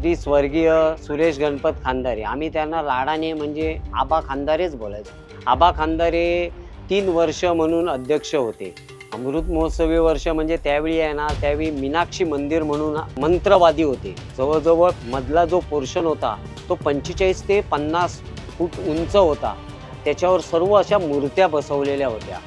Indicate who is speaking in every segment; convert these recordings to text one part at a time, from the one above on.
Speaker 1: श्री स्वर्गीय सुरेश गणपत खांदारे, आम्ही त्यांना लाडाने म्हणजे आबा खांदारेच बोलायचो। आबा खांदारे 3 वर्ष म्हणून अध्यक्ष होते। अमृत महोत्सवी वर्ष म्हणजे त्यावेळी आहे ना, त्यावेळी मीनाक्षी मंदिर म्हणून मंत्रवादी होते। जवळजवळ मधला जो पोर्शन होता तो 45 ते 50 फूट उंच होता। त्याच्यावर सर्व अशा मूर्त्या बसवलेल्या होत्या।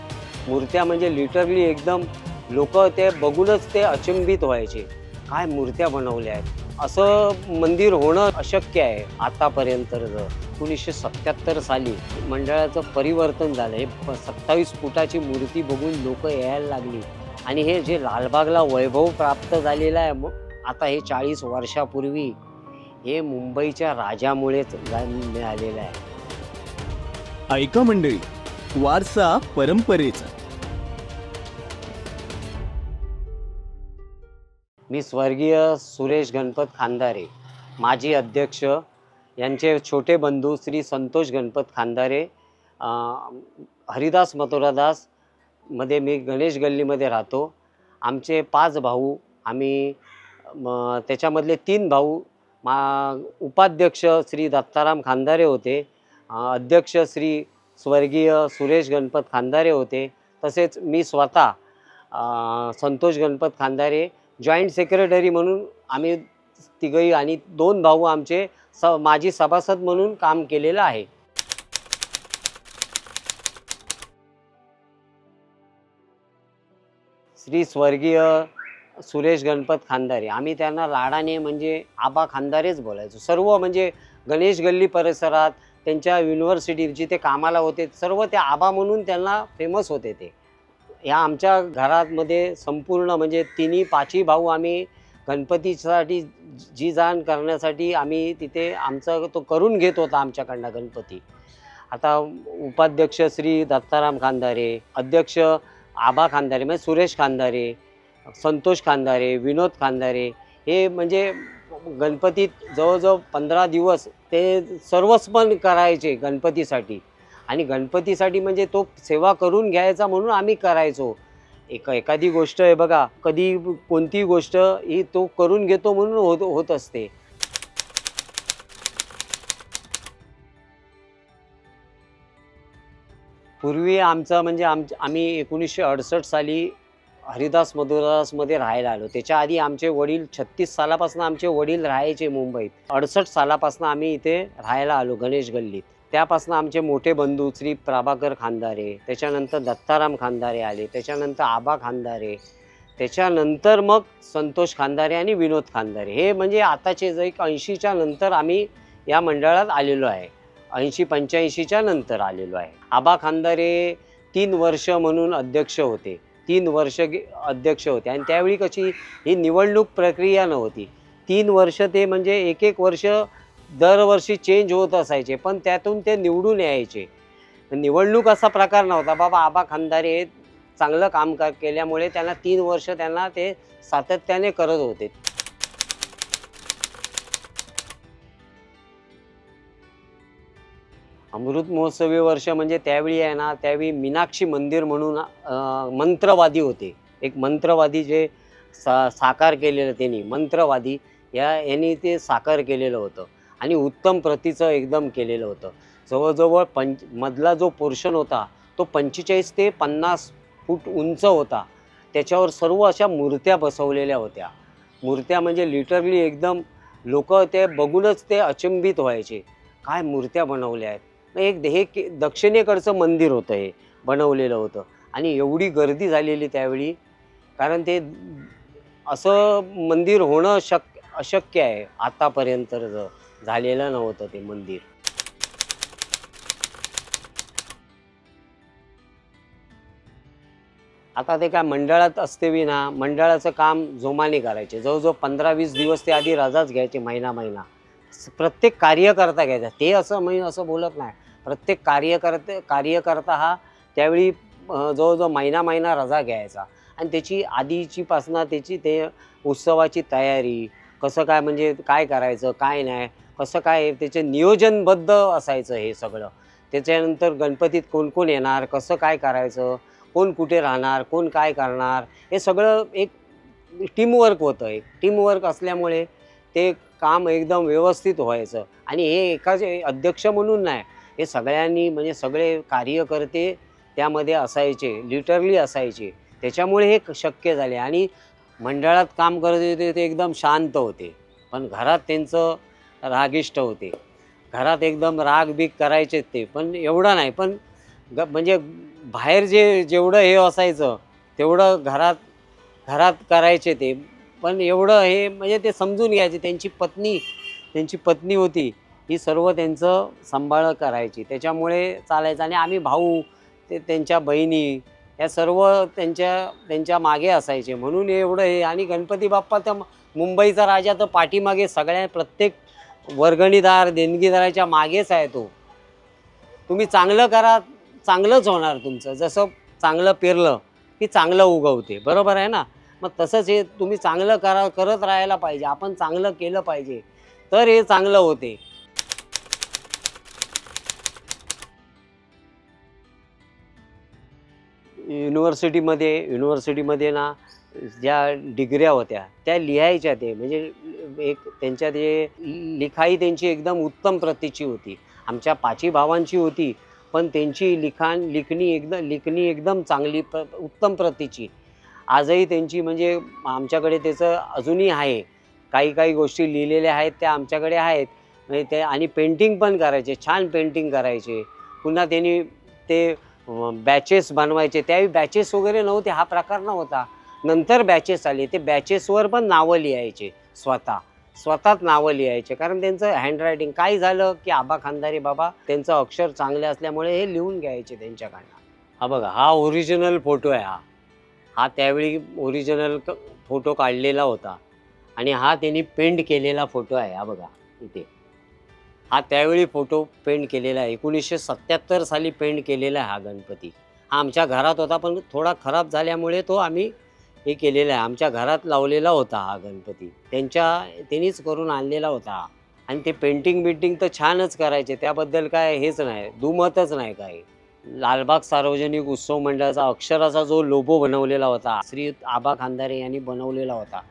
Speaker 1: मूर्त्या म्हणजे लिटरली एकदम लोक ते बघूनच ते अचंबित व्हायचे, काय मूर्त्या बनवल्या आहेत। असं मंदिर होणं अशक्य आहे आतापर्यंत। 1977 साली मंडळाचं परिवर्तन झालं। हे 27 फुटाची मूर्ती बघून लोक यायला लागली आणि हे जे लालबागला वैभव प्राप्त झालेलं आहे आता हे 40 वर्षापूर्वी, हे मुंबईच्या राजामुळेच मिळालेलं आहे।
Speaker 2: ऐका मंडळी, वारसा परंपरेचा।
Speaker 1: मी स्वर्गीय सुरेश गणपत खांदारे, माजी अध्यक्ष, यांचे छोटे बंधू श्री संतोष गणपत खांदारे, हरिदास मथुरादास मध्ये मी गणेश गल्लीमध्ये राहतो। आमचे 5 भाऊ, आम्ही त्याच्यामधले 3 भाऊ उपाध्यक्ष श्री दत्ताराम खांदारे होते, अध्यक्ष श्री स्वर्गीय सुरेश गणपत खांदारे होते, तसेच मी स्वतः संतोष गणपत खांदारे जॉईंट सेक्रेटरी म्हणून आम्ही तिघही, आणि 2 भाऊ आमचे माजी सभासद म्हणून काम केलेलं आहे। श्री स्वर्गीय सुरेश गणपत खांदारे, आम्ही त्यांना लाडाने म्हणजे आबा खांदारेच बोलायचो। सर्व म्हणजे गणेश गल्ली परिसरात, त्यांच्या युनिव्हर्सिटी जिथे कामाला होते सर्व ते आबा म्हणून त्यांना फेमस होते ते। या आमच्या घरामध्ये संपूर्ण म्हणजे 3-5 भाऊ आम्ही गणपतीसाठी जी जाण करण्यासाठी आम्ही तिथे आमचा तो करून घेत होता आमच्याकडनं गणपती। आता उपाध्यक्ष श्री दत्ताराम खांदारे, अध्यक्ष आबा खांदारे म्हणजे सुरेश खांदारे, संतोष खांदारे, विनोद खांदारे, हे म्हणजे गणपतीत जवळजवळ 15 दिवस ते सर्वस्पण करायचे गणपतीसाठी। आणि गणपतीसाठी म्हणजे तो सेवा करून घ्यायचा म्हणून आम्ही करायचो। एखादी गोष्ट आहे बघा, कधी कोणती गोष्ट ही तो करून घेतो म्हणून होत असते। पूर्वी आमचं म्हणजे आम्ही 1968 साली हरिदास मथुरादासमध्ये राहायला आलो। त्याच्या आधी आमचे वडील 36 सालापासून आमचे वडील राहायचे मुंबईत। 68 सालापासून आम्ही इथे राहायला आलो गणेश गल्लीत। त्यापासून आमचे मोठे बंधू श्री प्रभाकर खांदारे, त्याच्यानंतर दत्ताराम खांदारे आले, त्याच्यानंतर आबा खांदारे, त्याच्यानंतर मग संतोष खांदारे आणि विनोद खांदारे। हे म्हणजे आताचे जे 80च्या नंतर आम्ही या मंडळात आलेलो आहे। 80-85च्या नंतर आलेलो आहे। आबा खांदारे 3 वर्ष म्हणून अध्यक्ष होते। 3 वर्ष अध्यक्ष होते आणि त्यावेळी कशी ही निवडणूक प्रक्रिया नव्हती। 3 वर्ष ते म्हणजे एक वर्ष दरवर्षी चेंज होत असायचे, पण त्यातून ते निवडून यायचे। निवडणूक असा प्रकार नव्हता। बाबा आबा खांदारे चांगलं काम केल्यामुळे त्यांना 3 वर्ष त्यांना ते सातत्याने करत होते। अमृत महोत्सवी वर्ष म्हणजे त्यावेळी आहे ना, त्यावेळी मीनाक्षी मंदिर म्हणून मंत्रवादी होते। एक मंत्रवादी जे साकार केलेलं त्यांनी, मंत्रवादी यांनी ते साकार केलेलं होतं आणि उत्तम प्रतीचं एकदम केलेलं होतं। जवळजवळ मधला जो पोर्शन होता तो 45 ते 50 फूट उंच होता। त्याच्यावर सर्व अशा मूर्त्या बसवलेल्या होत्या। मूर्त्या म्हणजे लिटरली एकदम लोक ते बघूनच ते अचंबित व्हायचे, काय मूर्त्या बनवल्या आहेत। हे दक्षिणेकडचं मंदिर होतं, हे बनवलेलं होतं आणि एवढी गर्दी झालेली त्यावेळी, कारण ते असं मंदिर होणं अशक्य आहे आतापर्यंत। झालेलं नव्हतं ते मंदिर। आता ते काय मंडळात असते ना, मंडळाचं काम जोमाने करायचे। जवळजवळ 15-20 दिवस ते आधी रजाच घ्यायचे, महिना प्रत्येक कार्यकर्ता घ्यायचा। ते असं मी असं बोलत नाही, प्रत्येक कार्यकर्ता हा त्यावेळी जवळजवळ महिना रजा घ्यायचा आणि त्याची आधीची पासना त्याची ते उत्सवाची तयारी कसं काय म्हणजे काय करायचं काय नाही, कसं काय त्याचे नियोजनबद्ध असायचं हे सगळं। त्याच्यानंतर गणपतीत कोण कोण येणार, कसं काय करायचं, कोण कुठे राहणार, कोण काय करणार, हे सगळं एक टीमवर्क होतं। एक टीमवर्क असल्यामुळे ते काम एकदम व्यवस्थित व्हायचं. आणि हे एकाच अध्यक्ष म्हणून नाही, हे सगळ्यांनी म्हणजे सगळे कार्यकर्ते त्यामध्ये असायचे, लिटरली असायचे. त्याच्यामुळे हे शक्य झाले. आणि मंडळात काम करत होते ते एकदम शांत होते, पण घरात त्यांचं रागिष्ट होते. घरात एकदम रागबीग करायचे ते, पण एवढं नाही. पण म्हणजे बाहेर जेवढं हे असायचं तेवढं घरात घरात करायचे ते. पण एवढं हे म्हणजे ते समजून घ्यायचे. त्यांची पत्नी होती, ही सर्व त्यांचं सांभाळ करायची. त्याच्यामुळे चालायचं. आणि आम्ही भाऊ, ते त्यांच्या बहिणी, या सर्व त्यांच्या मागे असायचे. म्हणून एवढं हे. आणि गणपती बाप्पा तर मुंबईचा राजा, तर पाठीमागे सगळ्या प्रत्येक वर्गणीदार देणगीदाराच्या मागेच आहे तो. तुम्ही चांगलं करा, चांगलंच होणार तुमचं. जसं चांगलं पेरलं की चांगलं उगवते, बरोबर आहे ना. मग तसंच हे तुम्ही चांगलं करत राहायला पाहिजे. आपण चांगलं केलं पाहिजे, तर हे चांगलं होते. युनिव्हर्सिटीमध्ये ना ज्या डिग्र्या होत्या त्या लिहायच्या. ते म्हणजे एक त्यांच्या ते लिखाई त्यांची एकदम उत्तम प्रतीची होती. आमच्या पाची भावांची होती, पण त्यांची लिखणी एकदम चांगली उत्तम प्रतीची. आजही त्यांची म्हणजे आमच्याकडे त्याचं अजूनही आहे. काही गोष्टी लिहिलेल्या आहेत त्या आमच्याकडे आहेत. म्हणजे ते. आणि पेंटिंग पण करायचे, छान पेंटिंग करायचे. पुन्हा त्यांनी ते बॅचेस बनवायचे. त्यावेळी बॅचेस वगैरे नव्हते, हा प्रकार नव्हता. नंतर बॅचेस आले. ते बॅचेसवर पण नावं लिहायचे, स्वतःच नावं लिहायचे. कारण त्यांचं हँडरायटिंग काय झालं की आबा खानदारी बाबा त्यांचं अक्षर चांगले असल्यामुळे हे लिहून घ्यायचे त्यांच्याकडनं. हा बघा, हा ओरिजिनल फोटो आहे. हा त्यावेळी ओरिजिनल फोटो काढलेला होता. आणि हा त्यांनी पेंट केलेला फोटो आहे. हा बघा इथे, हा त्यावेळी फोटो पेंट केलेला आहे. 1977 साली पेंट केलेला आहे हा गणपती. हा आमच्या घरात होता, पण थोडा खराब झाल्यामुळे तो आम्ही हे केलेला आहे. आमच्या घरात लावलेला होता हा गणपती. त्यांनीच करून आणलेला होता. आणि ते पेंटिंग तर छानच करायचे, त्याबद्दल काय हेच नाही, दुमतच नाही काय. लालबाग सार्वजनिक उत्सव मंडळाचा अक्षराचा जो लोगो बनवलेला होता, श्री आबा खानदारे यांनी बनवलेला होता.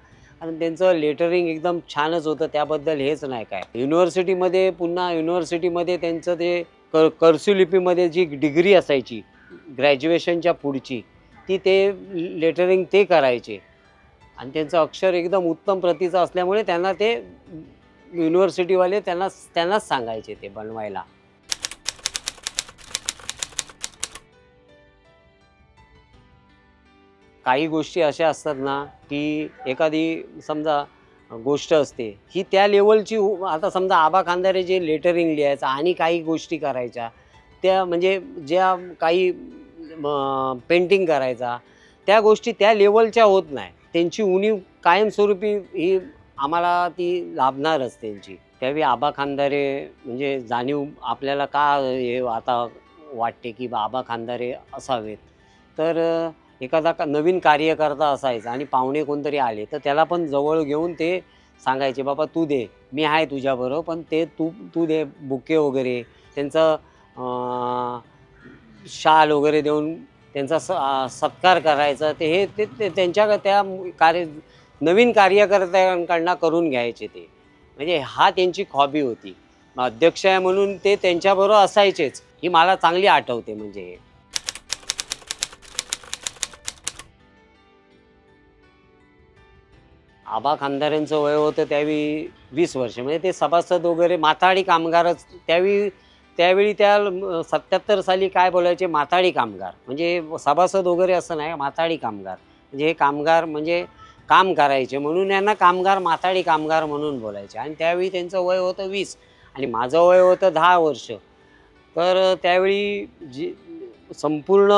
Speaker 1: आणि त्यांचं लेटरिंग एकदम छानच होतं, त्याबद्दल हेच नाही काय. युनिव्हर्सिटीमध्ये त्यांचं ते कर्सिव लिपीमध्ये जी डिग्री असायची ग्रॅज्युएशनच्या पुढची, ते लेटरिंग ते करायचे. आणि त्यांचं अक्षर एकदम उत्तम प्रतीचं असल्यामुळे त्यांना ते युनिव्हर्सिटीवाले त्यांनाच सांगायचे ते बनवायला. काही गोष्टी अशा असतात ना की एखादी समजा गोष्ट असते ही त्या लेवलची. आता समजा आबा खानदारे जे लेटरिंग लिहायचं आणि काही गोष्टी करायच्या, त्या म्हणजे ज्या काही पेंटिंग करायचा, त्या गोष्टी त्या लेवलच्या होत नाही. त्यांची उणीव कायमस्वरूपी ही आम्हाला ती लाभणारच त्यांची. त्यावेळी आबा खानदारे म्हणजे जाणीव आपल्याला का हे आता वाटते की आबा खानदारे असावेत. तर एखादा नवीन कार्यकर्ता असायचा आणि पाहुणे कोणतरी आले तर त्याला पण जवळ घेऊन ते सांगायचे, बाबा तू दे, मी आहे तुझ्याबरोबर, पण ते तू दे. बुके वगैरे त्यांचं शाल वगैरे देऊन त्यांचा सत्कार करायचा. ते त्यांच्या त्या नवीन कार्यकर्त्यांकडनं करून घ्यायचे ते. म्हणजे हा त्यांची हॉबी होती. अध्यक्ष आहे म्हणून ते त्यांच्याबरोबर असायचेच, ही मला चांगली आठवते. म्हणजे आबा खानदारांचं वय होतं त्यावेळी 20 वर्ष. म्हणजे ते सभासद वगैरे माथाडी कामगारच त्यावेळी त्या 77 साली काय बोलायचे, माथाडी कामगार. म्हणजे सभासद वगैरे असं नाही, माथाडी कामगार. म्हणजे हे कामगार म्हणजे काम करायचे म्हणून यांना माथाडी कामगार म्हणून बोलायचे. आणि त्यावेळी त्यांचं वय होतं 20 आणि माझं वय होतं 10 वर्ष. तर त्यावेळी संपूर्ण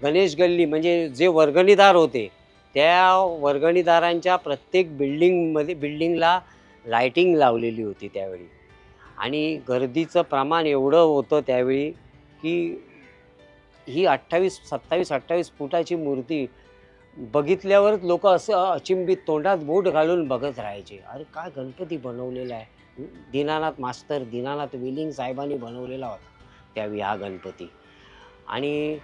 Speaker 1: गणेश गल्ली म्हणजे जे वर्गणीदार होते, त्या वर्गणीदारांच्या प्रत्येक बिल्डिंगला लाईटिंग लावलेली होती त्यावेळी. आणि गर्दीचं प्रमाण एवढं होतं त्यावेळी की ही 27-28 फुटाची मूर्ती बघितल्यावरच लोक असं अचिंबित तोंडात बोट घालून बघत राहायचे. अरे काय गणपती बनवलेला आहे. दीनानाथ वेलिंग साहेबांनी बनवलेला होता त्यावेळी हा गणपती. आणि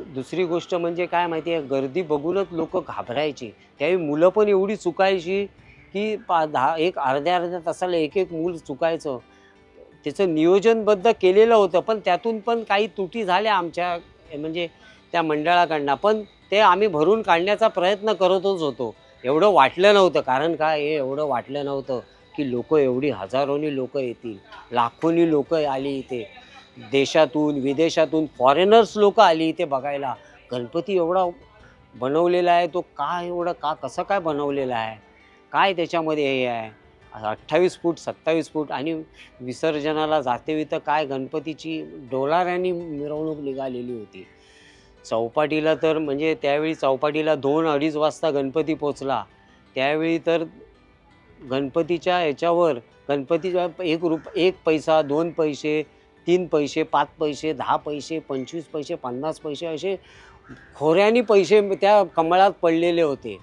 Speaker 1: दुसरी गोष्ट म्हणजे काय माहिती आहे, गर्दी बघूनच लोक घाबरायची. त्यावेळी मुलं पण एवढी चुकायची की एक अर्ध्या तासाला एक मूल चुकायचं. त्याचं नियोजनबद्ध केलेलं होतं, पण त्यातून पण काही त्रुटी झाल्या आमच्या म्हणजे त्या मंडळाकडनं. पण ते आम्ही भरून काढण्याचा प्रयत्न करतच होतो. एवढं वाटलं नव्हतं, कारण काय हे एवढं वाटलं नव्हतं की लोकं एवढी हजारोनी लोकं येतील, लाखोनी लोकं आली इथे. देशातून, विदेशातून फॉरेनर्स लोकं आली इथे बघायला. गणपती एवढा बनवलेला आहे, तो का एवढं कसं काय बनवलेला आहे? काय त्याच्यामध्ये हे आहे? 28 फूट, 27 फूट आणि विसर्जनाला जातेवेळी तर काय गणपतीची डोलाऱ्यानी मिरवणूक निघालेली होती. चौपाटीला तर म्हणजे त्यावेळी चौपाटीला 2-2:30 वाजता गणपती पोचला. त्यावेळी तर गणपतीच्या याच्यावर गणपतीच्या एक पैसा, 2 पैसे, 3 पैसे, 5 पैसे, 10 पैसे, 25 पैसे, 50 पैसे असे खोऱ्यानी पैसे त्या कमळात पडलेले होते.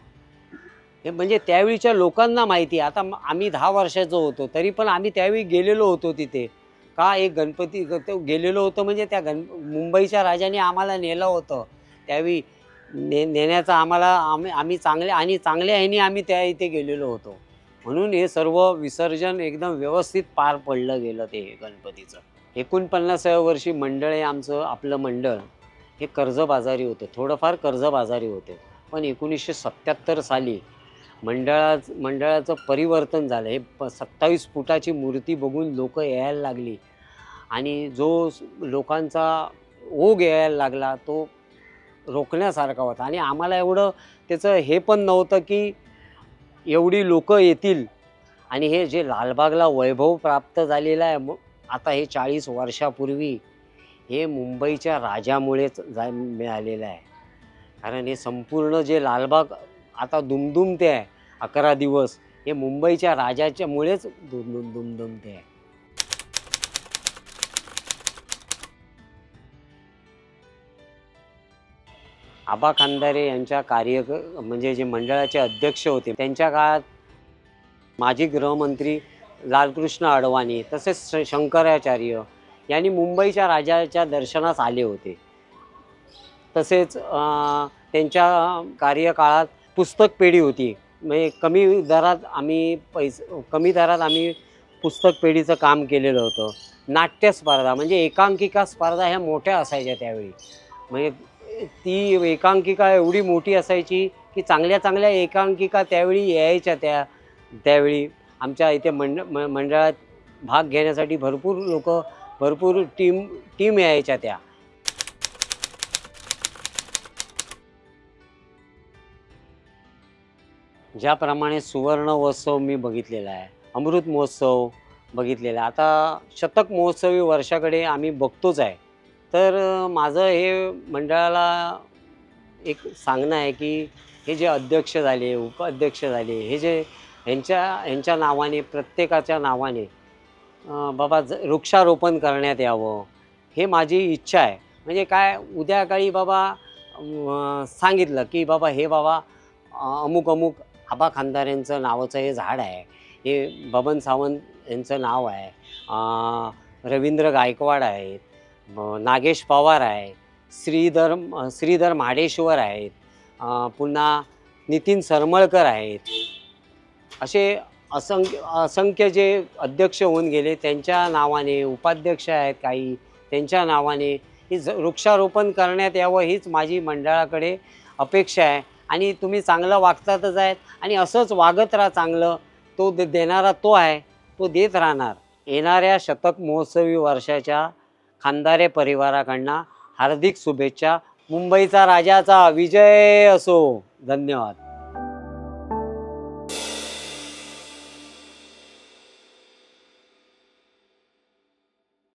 Speaker 1: हे म्हणजे त्यावेळीच्या लोकांना माहिती आहे. आता आम्ही 10 वर्षाचं होतो, तरी पण आम्ही त्यावेळी गेलेलो होतो तिथे. का एक गणपती गेलेलो होतो म्हणजे त्या मुंबईच्या राजाने आम्हाला नेलं होतं. त्यावेळी नेण्याचा आम्हाला आम्ही चांगल्या ह्यानी आम्ही त्या इथे गेलेलो होतो. म्हणून हे सर्व विसर्जन एकदम व्यवस्थित पार पडलं गेलं ते गणपतीचं. 49व्या वर्षी मंडळ हे आपलं मंडळ हे कर्जबाजारी होतं. थोडंफार कर्जबाजारी होते. पण 1977 साली मंडळाचं परिवर्तन झालं. हे 27 फुटाची मूर्ती बघून लोकं यायला लागली आणि जो लोकांचा ओघ यायला लागला तो रोखण्यासारखा होता. आणि आम्हाला एवढं त्याचं हे पण नव्हतं की एवढी लोकं येतील. आणि हे जे लालबागला वैभव प्राप्त झालेलं आहे आता हे 40 वर्षापूर्वी, हे मुंबईच्या राजामुळेच मिळालेलं आहे. कारण हे संपूर्ण जे लालबाग आता दुमदुमते आहे 11 दिवस, हे मुंबईच्या राजाच्यामुळेच दुमदुमते आहे. आबा खांदारे यांच्या म्हणजे जे मंडळाचे अध्यक्ष होते त्यांच्या काळात माजी गृहमंत्री लालकृष्ण अडवाणी तसेच शंकराचार्य यांनी मुंबईच्या राजाच्या दर्शनास आले होते. तसेच त्यांच्या कार्यकाळात पुस्तक पेढी होती. म्हणजे कमी दरात आम्ही पुस्तक पेढीचं काम केलेलं होतं. नाट्य स्पर्धा म्हणजे एकांकिका स्पर्धा ह्या मोठ्या असायच्या त्यावेळी. म्हणजे ती एकांकिका एवढी मोठी असायची की चांगल्या एकांकिका त्यावेळी यायच्या. त्यावेळी आमच्या इथे मंडळात भाग घेण्यासाठी भरपूर टीम यायच्या त्या. ज्याप्रमाणे सुवर्ण महोत्सव मी बघितलेला आहे, अमृत महोत्सव बघितलेला आहे, आता शतक महोत्सवी वर्षाकडे आम्ही बघतोच आहे. तर माझं हे मंडळाला एक सांगणं आहे की हे जे अध्यक्ष झाले, उपाध्यक्ष झाले, हे जे ह्यांच्या नावाने प्रत्येकाच्या नावाने बाबा वृक्षारोपण करण्यात यावं, हे माझी इच्छा आहे. म्हणजे काय उद्या काळी बाबा सांगितलं की बाबा हे बाबा अमुक आबा खांदारेंचं नावाचं हे झाड आहे, हे बबन सावंत यांचं नाव आहे, रवींद्र गायकवाड आहेत, नागेश पवार आहे, श्रीधर माडेश्वर आहेत, पुन्हा नितीन सरमळकर आहेत. असे असंख्य जे अध्यक्ष होऊन गेले त्यांच्या नावाने, उपाध्यक्ष आहेत काही त्यांच्या नावाने ही वृक्षारोपण करण्यात यावं, हीच माझी मंडळाकडे अपेक्षा आहे. आणि तुम्ही चांगलं वागतातच आहेत आणि असंच वागत राहा. चांगलं तो देणारा तो आहे, तो देत राहणार. येणाऱ्या शतक महोत्सवी वर्षाच्या खांदारे परिवाराकडनं हार्दिक शुभेच्छा. मुंबईचा राजाचा विजय असो. धन्यवाद.